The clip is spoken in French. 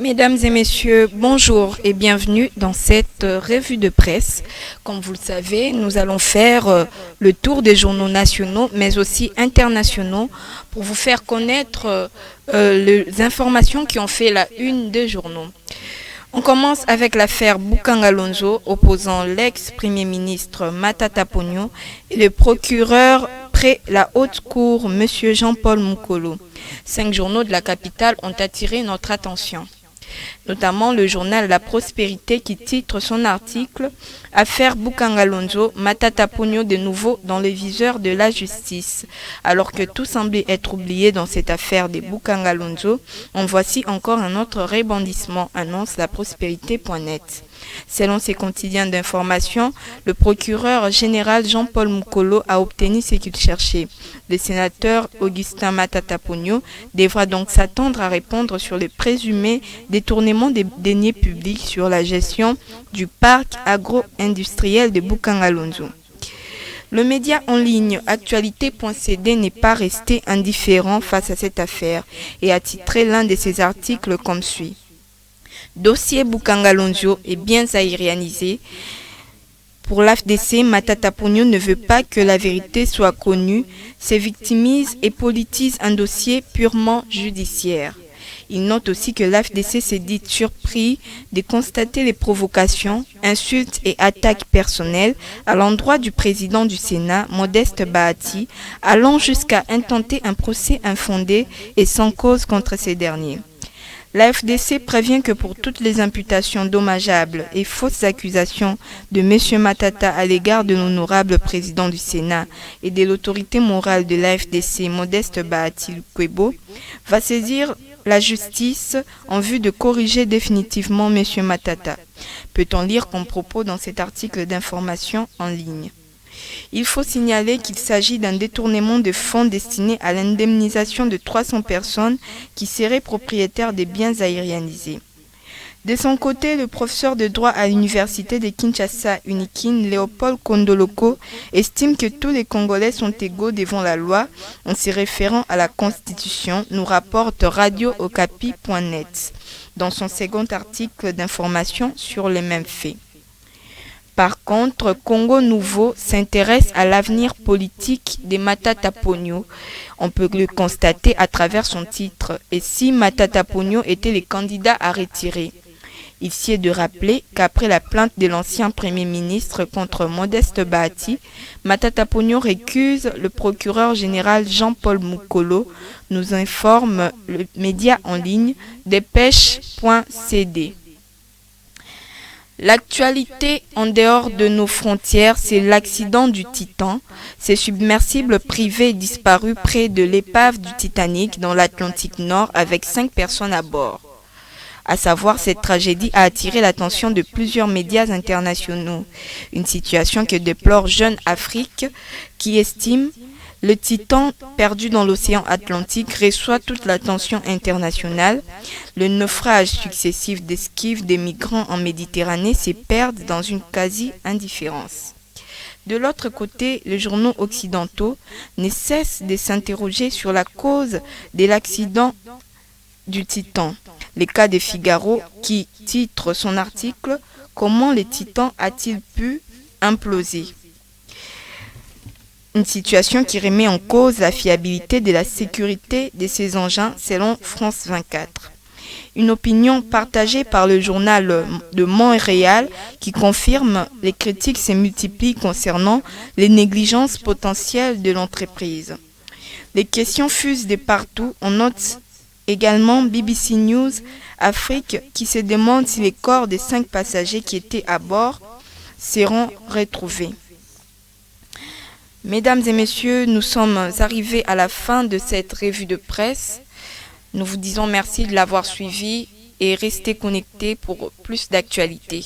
Mesdames et messieurs, bonjour et bienvenue dans cette revue de presse. Comme vous le savez, nous allons faire le tour des journaux nationaux mais aussi internationaux pour vous faire connaître les informations qui ont fait la une des journaux. On commence avec l'affaire Boukangalonzo opposant l'ex-premier ministre Matata Ponyo et le procureur près la haute cour, M. Jean-Paul Mukolo. 5 journaux de la capitale ont attiré notre attention. Notamment le journal La Prospérité qui titre son article « Affaire Boukangalonzo, Matata Ponyo de nouveau dans les viseurs de la justice ». Alors que tout semblait être oublié dans cette affaire des Boukangalonzo, en voici encore un autre rebondissement, annonce la prospérité.net. Selon ces quotidiens d'information, le procureur général Jean-Paul Mukolo a obtenu ce qu'il cherchait. Le sénateur Augustin Matata Ponyo devra donc s'attendre à répondre sur le présumé détournement des deniers publics sur la gestion du parc agro-industriel de Boukangalonzo. Le média en ligne Actualité.cd n'est pas resté indifférent face à cette affaire et a titré l'un de ses articles comme suit. Dossier Boukangalonzo est bien aérianisé. Pour l'AFDC, Matata Ponyo ne veut pas que la vérité soit connue, se victimise et politise un dossier purement judiciaire. Il note aussi que l'AFDC s'est dit surpris de constater les provocations, insultes et attaques personnelles à l'endroit du président du Sénat, Modeste Bahati, allant jusqu'à intenter un procès infondé et sans cause contre ces derniers. La FDC prévient que pour toutes les imputations dommageables et fausses accusations de M. Matata à l'égard de l'honorable président du Sénat et de l'autorité morale de la FDC, Modeste Bahati Lukwebo, va saisir la justice en vue de corriger définitivement M. Matata. Peut-on lire comme propos dans cet article d'information en ligne. Il faut signaler qu'il s'agit d'un détournement de fonds destiné à l'indemnisation de 300 personnes qui seraient propriétaires des biens aérianisés. De son côté, le professeur de droit à l'université de Kinshasa, Unikin, Léopold Kondoloko, estime que tous les Congolais sont égaux devant la loi en se référant à la Constitution, nous rapporte radio-okapi.net dans son second article d'information sur les mêmes faits. Par contre, Congo Nouveau s'intéresse à l'avenir politique des Matata Ponyo. On peut le constater à travers son titre « Et si Matata Ponyo était les candidats à retirer ?» Il s'y est de rappeler qu'après la plainte de l'ancien Premier ministre contre Modeste Bahati, Matata Ponyo récuse le procureur général Jean-Paul Mukolo, nous informe le média en ligne dépêche.cd. L'actualité en dehors de nos frontières, c'est l'accident du Titan. Ce submersible privé disparu près de l'épave du Titanic dans l'Atlantique Nord avec 5 personnes à bord. À savoir, cette tragédie a attiré l'attention de plusieurs médias internationaux. Une situation que déplore Jeune Afrique qui estime le Titan, perdu dans l'océan Atlantique, reçoit toute l'attention internationale. Le naufrage successif d'esquives des migrants en Méditerranée se perdent dans une quasi-indifférence. De l'autre côté, les journaux occidentaux ne cessent de s'interroger sur la cause de l'accident du Titan. Le cas de Figaro qui titre son article « Comment le Titan a-t-il pu imploser ?» Une situation qui remet en cause la fiabilité de la sécurité de ces engins selon France 24. Une opinion partagée par le journal de Montréal qui confirme les critiques se multiplient concernant les négligences potentielles de l'entreprise. Les questions fusent de partout. On note également BBC News Afrique qui se demande si les corps des 5 passagers qui étaient à bord seront retrouvés. Mesdames et messieurs, nous sommes arrivés à la fin de cette revue de presse. Nous vous disons merci de l'avoir suivi et restez connectés pour plus d'actualités.